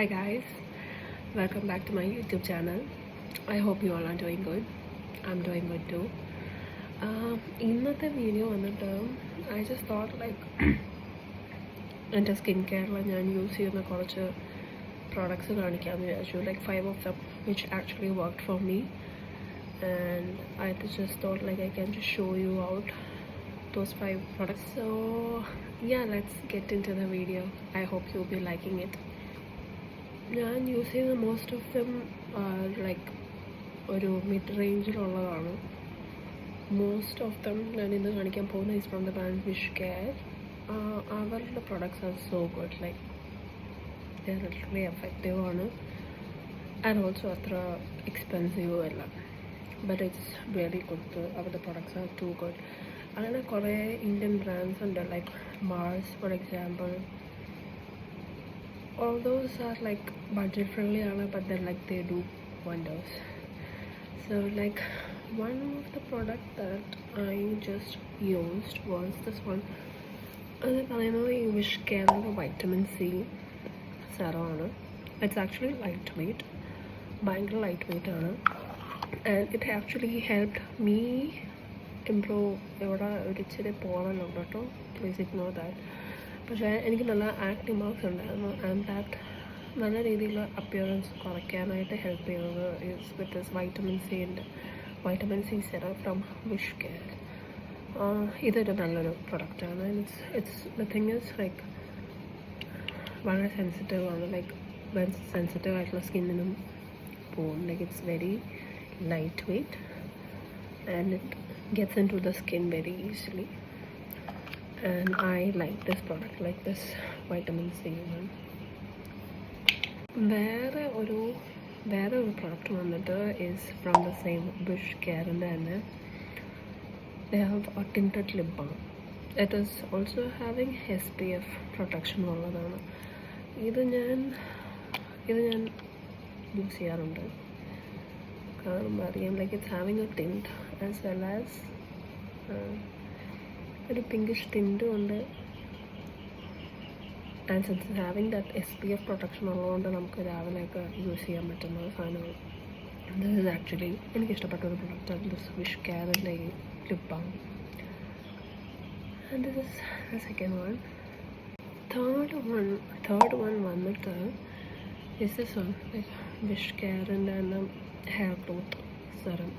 Hi guys, welcome back to my YouTube channel. I hope you all are doing good. I'm doing good too. ഇന്നത്തെ video വന്നിട്ട് I just thought like എൻ്റെ skin കെയറിൽ ഞാൻ use ചെയ്യുന്ന കുറച്ച് products കാണിക്കാമെന്ന് വിചാരിച്ചു. Like 5 of them which actually worked for me, and I just thought like I can just show you out those 5 products. So yeah, let's get into the video. I hope you'll be liking it. ഞാൻ use ചെയ്യുന്ന most of them like ഒരു mid റേഞ്ചിലുള്ളതാണ്. Most of them ഞാൻ ഇന്ന് കാണിക്കാൻ പോകുന്ന is from the brand wish care. അവരുടെ products are so good, like they are really effective ആണ് ആൻഡ് ഓൾസോ അത്ര എക്സ്പെൻസീവും അല്ല. But it's really good. അവരുടെ പ്രൊഡക്ട്സ് ആർ ടു ഗുഡ്. അങ്ങനെ കുറേ ഇന്ത്യൻ ബ്രാൻഡ്സ് ഉണ്ട്, like Mars for example. All those are like budget friendly, but then like they do wonders. So like one of the product that I just used was this one. I know you wish care the vitamin C serum. It's actually lightweight, bangla lightweight, and it actually helped me improve please ignore that. പക്ഷേ എനിക്ക് നല്ല acne marks ഉണ്ടായിരുന്നു, and that നല്ല രീതിയിൽ appearance കുറയ്ക്കാനായിട്ട് help ചെയ്യുന്നത് is with this vitamin C serum from WishCare. ഇതൊരു നല്ലൊരു പ്രൊഡക്റ്റാണ്. It's the thing is like വളരെ സെൻസിറ്റീവ് ആണ്, ലൈക്ക് സെൻസിറ്റീവ് ആയിട്ടുള്ള സ്കിന്നിനും പോകും. Like it's very light weight and it gets into the skin very easily. And I like this product, like this vitamin C one. വേറെ ഒരു product വന്നിട്ട് is from the same Bush Care തന്നെ. They have a tinted lip balm. It is also having SPF protection ഉള്ളതാണ്. ഇത് ഞാൻ use ചെയ്യാറുണ്ട്. കാണുമ്പോൾ അറിയാം, like it's having A tint as well as ഒരു പിങ്കിഷ് ടിൻറ്റും ഉണ്ട്. And since having that SPF protection ഉള്ളതുകൊണ്ട് നമുക്ക് രാവിലെയൊക്കെ യൂസ് ചെയ്യാൻ പറ്റുന്ന സാധനങ്ങൾ. ദിസ് ഇസ് ആക്ച്വലി എനിക്കിഷ്ടപ്പെട്ട ഒരു പ്രൊഡക്റ്റാണ് ദിസ് വിഷ് കെയറിൻ്റെ ഈ lip balm. And this is the second one. Third one വന്നിട്ട് is this one, like wish കെയറിൻ്റെ തന്നെ hair growth serum.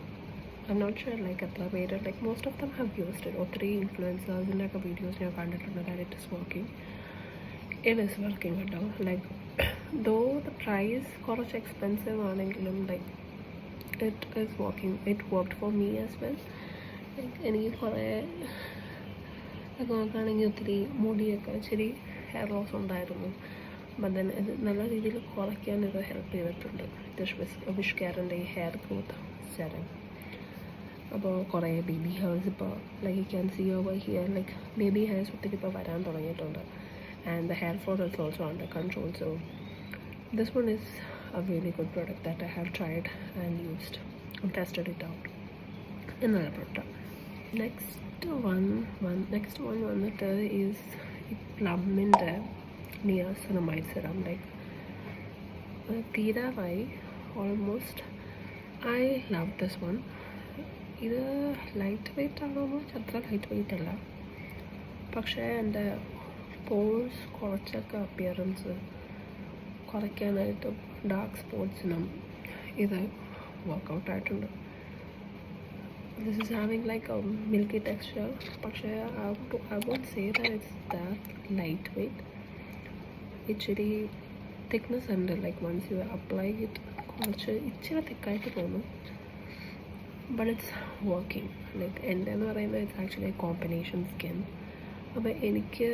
I'm not sure like എത്ര പേര്, like most of them have used it. ഒത്തിരി ഇൻഫ്ലുവൻസേഴ്സിൻ്റെ ഒക്കെ videos ഞാൻ കണ്ടിട്ടുണ്ട് that it is working. It is working കേട്ടോ. ലൈക്ക് ദോ ദ പ്രൈസ് കുറച്ച് എക്സ്പെൻസീവ് ആണെങ്കിലും like it is working. It worked for me as well. എനിക്ക് കുറേ ഒക്കെ നോക്കുകയാണെങ്കിൽ ഒത്തിരി മുടിയൊക്കെ ഇച്ചിരി ഹെയർ ലോസ് ഉണ്ടായിരുന്നു. ബട്ട് ദെൻ ഇത് നല്ല രീതിയിൽ കുറയ്ക്കാൻ ഇത് ഹെൽപ്പ് ചെയ്തിട്ടുണ്ട്. വിഷ് കെയറിൻ്റെ ഈ ഹെയർ ഗ്രോത്ത് സെറം. അപ്പോൾ കുറേ ബേബി ഹെയർസ് ഇപ്പോൾ like you can see over here, like baby hairs ഒത്തിരി ഇപ്പോൾ വരാൻ തുടങ്ങിയിട്ടുണ്ട്. And the hair fall is also under control. So this one is a really good product that I have tried and used and tested it out. എന്നുള്ള product. Next one വന്നിട്ട് is ഈ പ്ലമ്മിൻ്റെ niacinamide serum. Like തീരാറായി almost. I love this one. ഇത് light weight ആണോ? അത്ര light weight അല്ല, പക്ഷേ എൻ്റെ പോഴ്സ് കുറച്ചൊക്കെ അപ്പിയറൻസ് കുറയ്ക്കാനായിട്ടും ഡാർക്ക് സ്പോട്ട്സിനും ഇത് വർക്കൗട്ടായിട്ടുണ്ട്. This is having like a milky texture, പക്ഷേ I won't say that it's that lightweight. ഇച്ചിരി തിക്നെസ് ഉണ്ട്, like once you apply it കുറച്ച് ഇച്ചിരി തിക്കായിട്ട് തോന്നും. But it's working. Like എന്റെന്ന് പറയുന്നത് it's actually a combination skin. അപ്പോൾ എനിക്ക്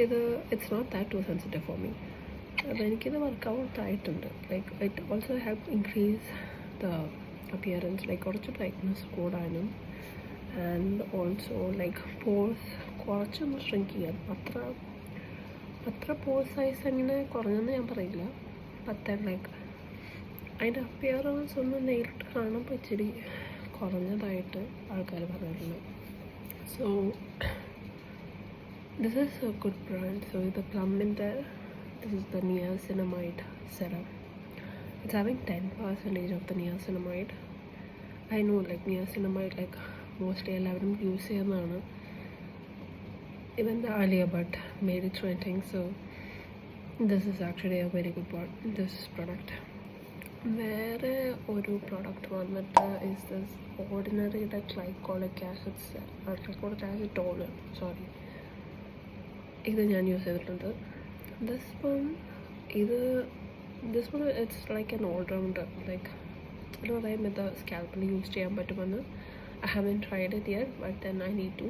ഇത് it's not that too sensitive for me. അപ്പോൾ എനിക്കിത് വർക്കൗട്ട് ആയിട്ടുണ്ട്. Like it also help increase the appearance, like കുറച്ച് ബ്രൈറ്റ്നസ് കൂടാനും ആൻഡ് ഓൾസോ ലൈക്ക് പോഴ്സ് കുറച്ചൊന്ന് ഷ്രിങ്ക് ചെയ്യാൻ. അത്ര പോഴ്സ് സൈസ് അങ്ങനെ കുറഞ്ഞെന്ന് ഞാൻ പറയില്ല. പത്ത് ലൈക്ക് അതിൻ്റെ അപ്പിയറൻസ് ഒന്ന് നേരിട്ട് കാണുമ്പോൾ ഇച്ചിരി കുറഞ്ഞതായിട്ട് ആൾക്കാർ പറഞ്ഞിട്ടുണ്ട്. So this is A good brand. So ഇത് പ്ലമ്മിൻ്റെ This is the niacinamide serum. It's having 10% of the niacinamide. I know like niacinamide like mostly എല്ലാവരും യൂസ് ചെയ്യുന്നതാണ്. Even the Alia Bhatt made it trending, so this is actually a very good one, this product. വേറെ ഒരു product വന്നിട്ട് is this ordinary glycolic acid glycolic acid toner, sorry. ഇത് ഞാൻ use ചെയ്തിട്ടുണ്ട്. This one it's like an all-rounder, like ഇത് സ്കാൽപ്പിൽ use ചെയ്യാൻ പറ്റുമെന്ന്. I haven't tried it yet, but then I need to.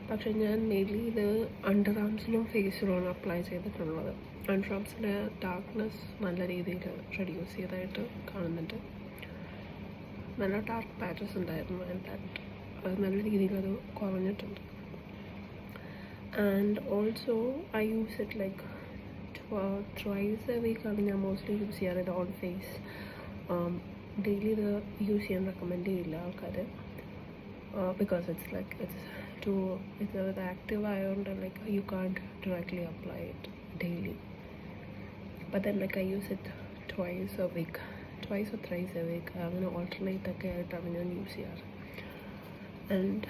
പക്ഷെ ഞാൻ മെയിൻലി ഇത് അണ്ടർ ആംസിലും ഫേസിലുമാണ് അപ്ലൈ ചെയ്തിട്ടുള്ളത്. അണ്ടർ ആംസിൻ്റെ ഡാർക്ക്നെസ് നല്ല രീതിയിൽ റെഡ്യൂസ് ചെയ്തായിട്ട് കാണുന്നുണ്ട്. നല്ല ഡാർക്ക് പാച്ചസ് ഉണ്ടായിരുന്നു, ആൻഡ് അത് നല്ല രീതിയിൽ അത് കുറഞ്ഞിട്ടുണ്ട്. And also I use it like twice a വീക്കാണ് ഞാൻ മോസ്റ്റ്ലി യൂസ് ചെയ്യാറുണ്ട് ഓൺ ഫേസ്. ഡെയിലി ഇത് യൂസ് ചെയ്യാൻ റെക്കമെൻഡ് ചെയ്യില്ല ആൾക്കാർ, because it's active iron, like you can't directly apply it daily. But then like I use it twice or thrice a week. I'm gonna alternate the carrot I'm gonna use here. And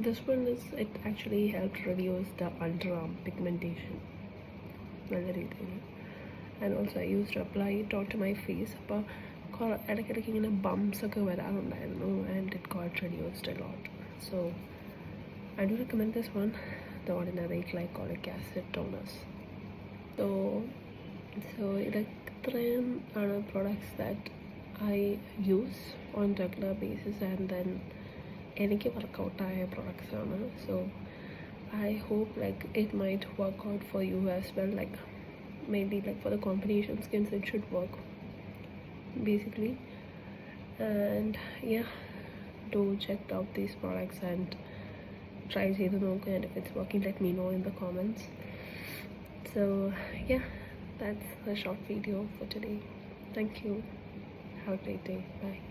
this one it actually helped reduce the underarm pigmentation. And also I used to apply it onto my face. ഇടയ്ക്കിടയ്ക്ക് ഇങ്ങനെ bumps ഒക്കെ വരാറുണ്ടായിരുന്നു, and it got reduced a lot. So I do recommend this one, the ordinary glycolic acid toners. So ഇത്രയും ആണ് products that I use on regular basis, and then എനിക്ക് വർക്കൗട്ടായ products ആണ്. So I hope like it might work out for you as well. Like maybe like for the combination skins it should work basically. And yeah, do check out these products and try ചെയ്ത് നോക്കുക, and if it's working let me know in the comments. So yeah, that's a short video for today. Thank you, have a great day, bye.